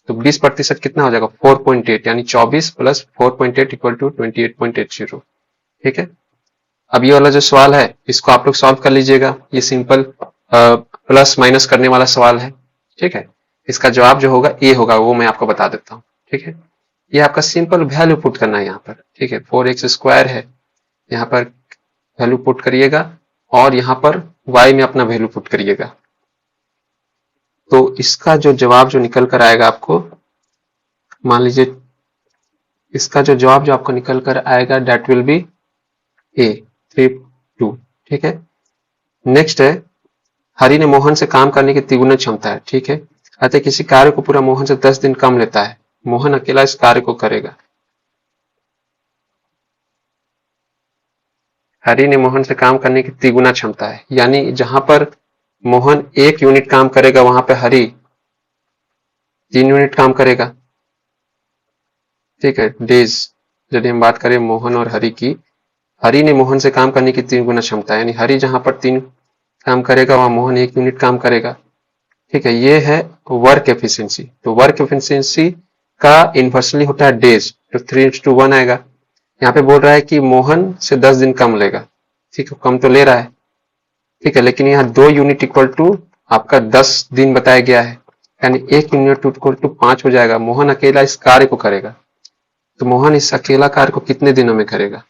तो 20% कितना हो जाएगा 4.8, यानी 24 प्लस 4.8 इक्वल टू 28.80, ठीक है। अब ये वाला जो सवाल है इसको आप लोग सॉल्व कर लीजिएगा, ये सिंपल प्लस माइनस करने वाला सवाल है, ठीक है। इसका जवाब जो होगा ए होगा, वो मैं आपको बता देता हूँ, ठीक है। ये आपका सिंपल वैल्यू पुट करना है यहाँ पर, ठीक है। 4x स्क्वायर है, यहाँ पर वैल्यू पुट करिएगा और यहाँ पर y में अपना वैल्यू पुट करिएगा। तो इसका जो जवाब जो निकल कर आएगा आपको, मान लीजिए इसका जो जवाब जो आपको निकल कर आएगा डेट विल बी ए 32, ठीक है। नेक्स्ट है, हरि ने मोहन से काम करने की तिगुना क्षमता है, ठीक है। अतः किसी कार्य को पूरा मोहन से 10 दिन कम लेता है, मोहन अकेला इस कार्य को करेगा। हरि ने मोहन से काम करने की तिगुना क्षमता है, यानी जहां पर मोहन 1 यूनिट काम करेगा वहां पे हरि 3 यूनिट काम करेगा, ठीक है। डेज यदि हम बात करें मोहन और हरि की, हरि ने मोहन से काम करने की 3 गुना क्षमता है, यानी हरि जहां पर 3 काम करेगा वहां मोहन 1 यूनिट काम करेगा, ठीक है, ये है वर्क एफिशिएंसी। तो वर्क एफिशिएंसी का इन्वर्सली होता है डेज, तो 3:1 आएगा। यहाँ पे बोल रहा है कि मोहन से 10 दिन कम लेगा। ठीक है, कम तो ले रहा है। ठीक है, लेकिन यहाँ 2 यूनिट इक्वल टू आपका 10 दिन बताया गया है, यानी 1 यूनिट इक्वल टू 5 हो जाएगा। मोहन अकेला इस कार्य को करेगा, तो मोहन इस अकेला कार्य को कितने दिनों में करेगा?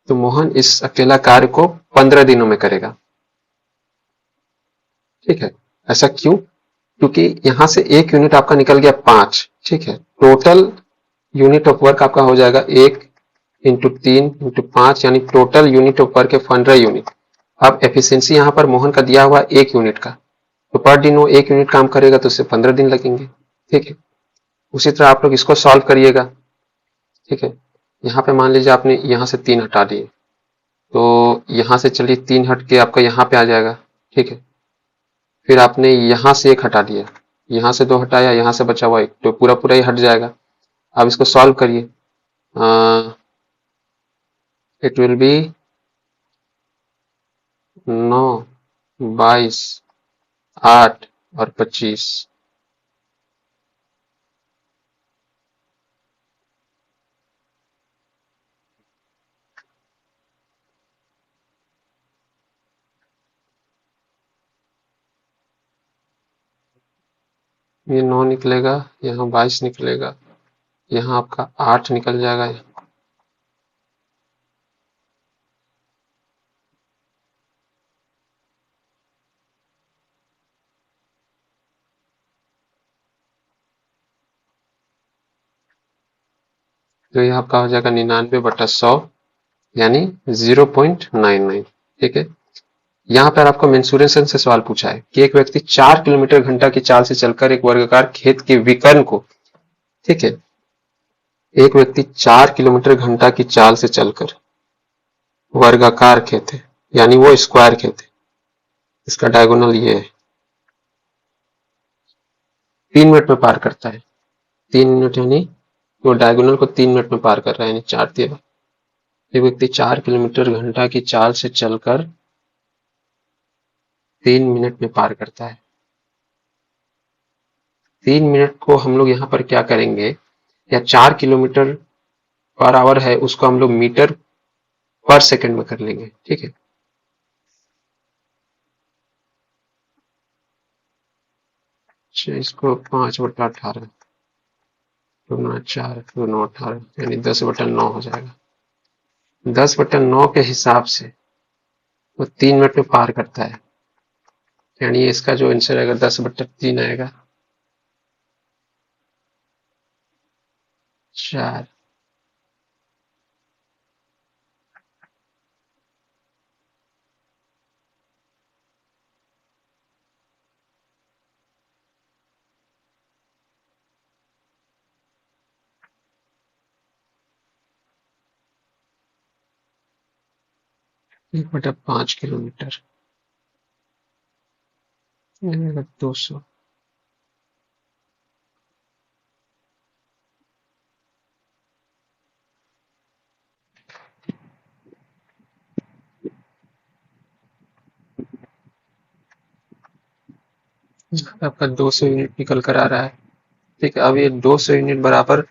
तो मोहन इस अकेला कार्य को 15 दिनों में करेगा। ठीक है, ऐसा क्यों? क्योंकि यहां से 1 यूनिट आपका निकल गया 5। ठीक है, टोटल यूनिट ऑफ वर्क आपका हो जाएगा 1 इंटू 3 इंटू 5, यानी टोटल यूनिट ऑफ वर्क है 15 यूनिट। अब एफिशिएंसी यहाँ पर मोहन का दिया हुआ 1 यूनिट का, तो पर दिन वो 1 यूनिट काम करेगा तो उससे 15 दिन लगेंगे। ठीक है, उसी तरह आप लोग इसको सॉल्व करिएगा। ठीक है, यहाँ पे मान लीजिए आपने यहाँ से 3 हटा दिए, तो यहाँ से चलिए 3 हट के आपका यहाँ पे आ जाएगा। ठीक है, फिर आपने यहाँ से 1 हटा दिया, यहाँ से 2 हटाया, यहाँ से बचा हुआ 1, तो पूरा पूरा ही हट जाएगा। अब इसको सॉल्व करिए। इट विल बी 9, 22, 8 और 25। ये 9 निकलेगा, यहाँ 22 निकलेगा, यहाँ आपका 8 निकल जाएगा। तो ये आपका हो जाएगा 99/100, यानी 0.99। ठीक है, यहाँ पर आपको मेंसुरेशन से सवाल पूछा है कि एक व्यक्ति 4 किलोमीटर घंटा की चाल से चलकर एक वर्गाकार खेत के विकर्ण को, ठीक है, एक व्यक्ति 4 किलोमीटर घंटा की चाल से चलकर वर्गाकार खेत है, यानी वो स्क्वायर खेत है, इसका डायगोनल ये है, 3 मिनट में पार करता है। 3 मिनट यानी वो डायगोनल को 3 मिनट में पार कर रहा है, यानी 4 एक व्यक्ति 4 किलोमीटर घंटा की चाल से चलकर 3 मिनट में पार करता है। 3 मिनट को हम लोग यहाँ पर क्या करेंगे, या 4 किलोमीटर पर आवर है उसको हम लोग मीटर पर सेकंड में कर लेंगे। ठीक है, इसको 5/18 गुना 4 गुना 18, यानी 10/9 हो जाएगा। 10/9 के हिसाब से वो 3 मिनट में पार करता है, यानी इसका जो आंसर आएगा 10/3 आएगा। 4 1/5 किलोमीटर 200। आपका 200 यूनिट निकल कर आ रहा है। ठीक है, अब ये 200 यूनिट बराबर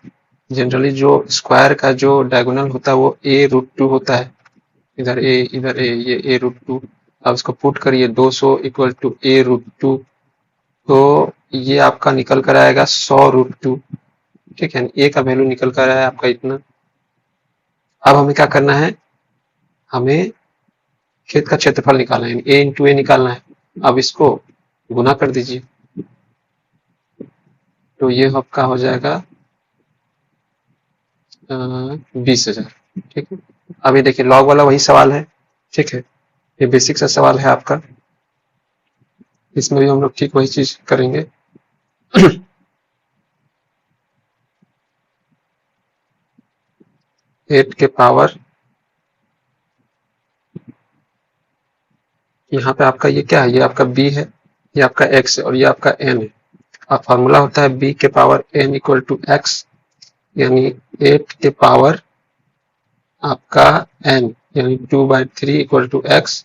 जनरली जो स्क्वायर का जो डायगोनल होता है वो a√2 होता है। इधर a इधर a, ये a√2। अब इसको पुट करिए, 200 इक्वल टू a√2, तो ये आपका निकल कर आएगा 100√2। ठीक है, a का वैल्यू निकल कर आया आपका इतना। अब हमें क्या करना है, हमें खेत का क्षेत्रफल निकालना है, a इंटू ए निकालना है। अब इसको गुना कर दीजिए, तो ये आपका हो जाएगा 20,000। ठीक है, अब ये देखिए लॉग वाला वही सवाल है। ठीक है, ये बेसिक सा सवाल है आपका, इसमें भी हम लोग ठीक वही चीज करेंगे। 8 के पावर, यहाँ पे आपका ये क्या है, ये आपका b है, ये आपका x है और ये आपका n है। अब फॉर्मूला होता है b के power n equal to x, यानी 8 के पावर आपका n, यानी 2/3 इक्वल टू x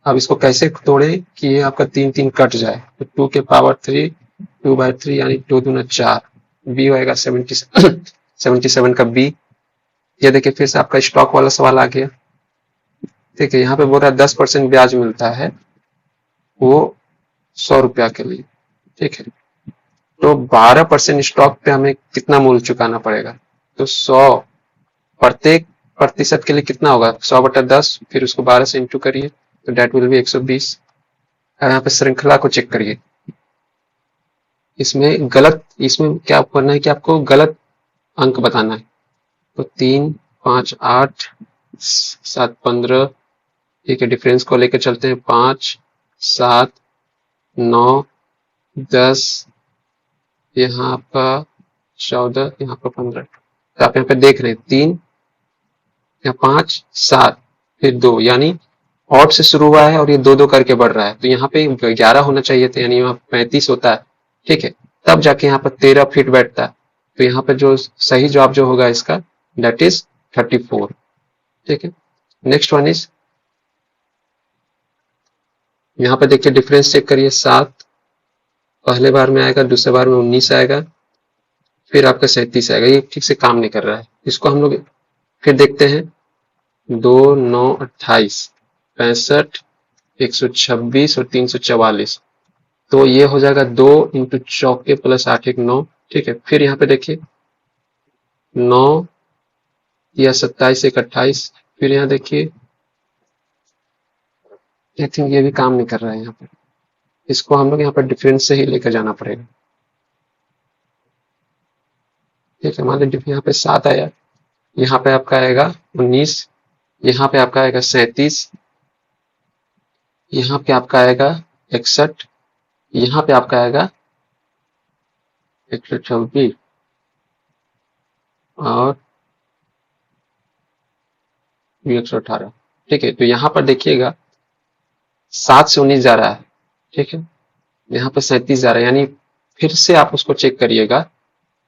अब इसको कैसे तोड़े कि ये आपका 3 कट जाए, तो 2 के पावर 3, 2/3 यानी 2 दूना 4, बी होएगा 77 का बी। ये देखिए फिर से आपका स्टॉक वाला सवाल आ गया। ठीक है, यहाँ पे बोल रहा है 10% ब्याज मिलता है, वो 100 रुपया के लिए। ठीक है, तो 12% स्टॉक पे हमें कितना मूल्य चुकाना पड़ेगा, तो 100 प्रत्येक प्रतिशत के लिए कितना होगा, 100/10, फिर उसको 12 से इंटू करिए तो डेट विल बी 120। यहाँ पे श्रृंखला को चेक करिए, इसमें क्या करना है कि आपको गलत अंक बताना है। तो 3, 5, 8, 7, 15, ठीक है, डिफरेंस को लेकर चलते हैं, 5, 7, 9, 10, यहाँ आपका 14, यहाँ पर 15। तो आप यहाँ पे देख रहे हैं 3 या 5, 7 फिर 2, यानी ऑड से शुरू हुआ है और ये 2-2 करके बढ़ रहा है, तो यहाँ पे 11 होना चाहिए था, यानी यहाँ 35 होता है। ठीक है, तब जाके यहाँ पर 13 फिट बैठता है, तो यहाँ पर जो सही जवाब जो होगा इसका दैट इज 34। ठीक है, नेक्स्ट वन इज, यहाँ पे देखिए डिफरेंस चेक करिए, 7 पहले बार में आएगा, दूसरे बार में 19 आएगा, फिर आपका 37 आएगा। ये ठीक से काम नहीं कर रहा है, इसको हम लोग फिर देखते हैं। 2, 9, 28, 65, 126 और 344, तो ये हो जाएगा 2 इंटू चौके प्लस 8, 1, 9। ठीक है, फिर यहाँ पे देखिए 9 या 27, 1, 28, फिर यहाँ देखिए आई थिंक ये भी काम नहीं कर रहा है यहाँ पे, इसको हम लोग यहाँ पर डिफरेंस से ही लेकर जाना पड़ेगा। ठीक है, मान लीजिए यहाँ पे 7 आया, यहाँ पे आपका आएगा 19, यहाँ पे आपका आएगा 37, यहाँ पे आपका आएगा 61, यहाँ पे आपका आएगा 126 और 118। ठीक है, तो यहाँ पर देखिएगा 7 से 19 जा रहा है। ठीक है, यहाँ पे 37 जा रहा है, यानी फिर से आप उसको चेक करिएगा,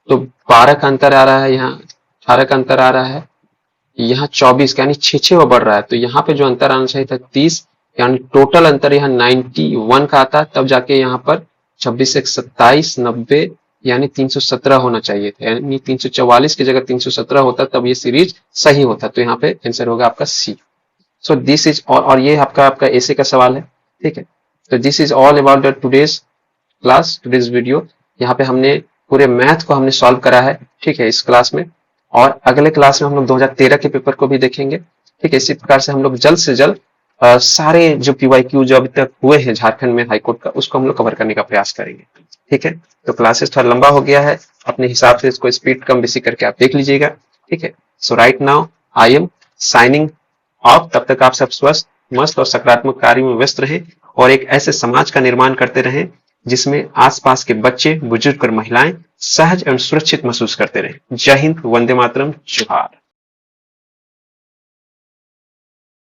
तो 12 का अंतर आ रहा है, यहाँ 18 का अंतर आ रहा है, यहाँ 24 का, यानी 6 वो बढ़ रहा है। तो यहाँ पे जो अंतर आना चाहिए था 30, यानी टोटल अंतर यहाँ 91 का आता, तब जाके यहाँ पर 26 से 27, 90, यानी 317 होना चाहिए था, यानी 344 की जगह 317 होता, तब ये सीरीज सही होता। तो यहाँ पे आंसर होगा आपका सी। सो दिस इज, और ये आपका ऐसे का सवाल है। ठीक है, तो this is all about the today's class, today's video. यहाँ पे हमने पूरे मैथ को हमने सॉल्व करा है। ठीक है, इस क्लास में, और अगले क्लास में हम लोग 2013 के पेपर को भी देखेंगे। ठीक है, इसी प्रकार से हम लोग जल्द से जल्द सारे जो PYQ जो अभी तक हुए हैं झारखंड में हाईकोर्ट का, उसको हम लोग कवर करने का प्रयास करेंगे। ठीक है, तो क्लासेस थोड़ा लंबा हो गया है, अपने हिसाब से इसको स्पीड कम बेसी करके आप देख लीजिएगा। ठीक है, so right now I am signing off. तब तक आप सब स्वस्थ, मस्त और सकारात्मक कार्य में व्यस्त रहें और एक ऐसे समाज का निर्माण करते रहें जिसमें आसपास के बच्चे, बुजुर्ग और महिलाएं सहज एवं सुरक्षित महसूस करते रहें। जय हिंद, वंदे मातरम, जोहार।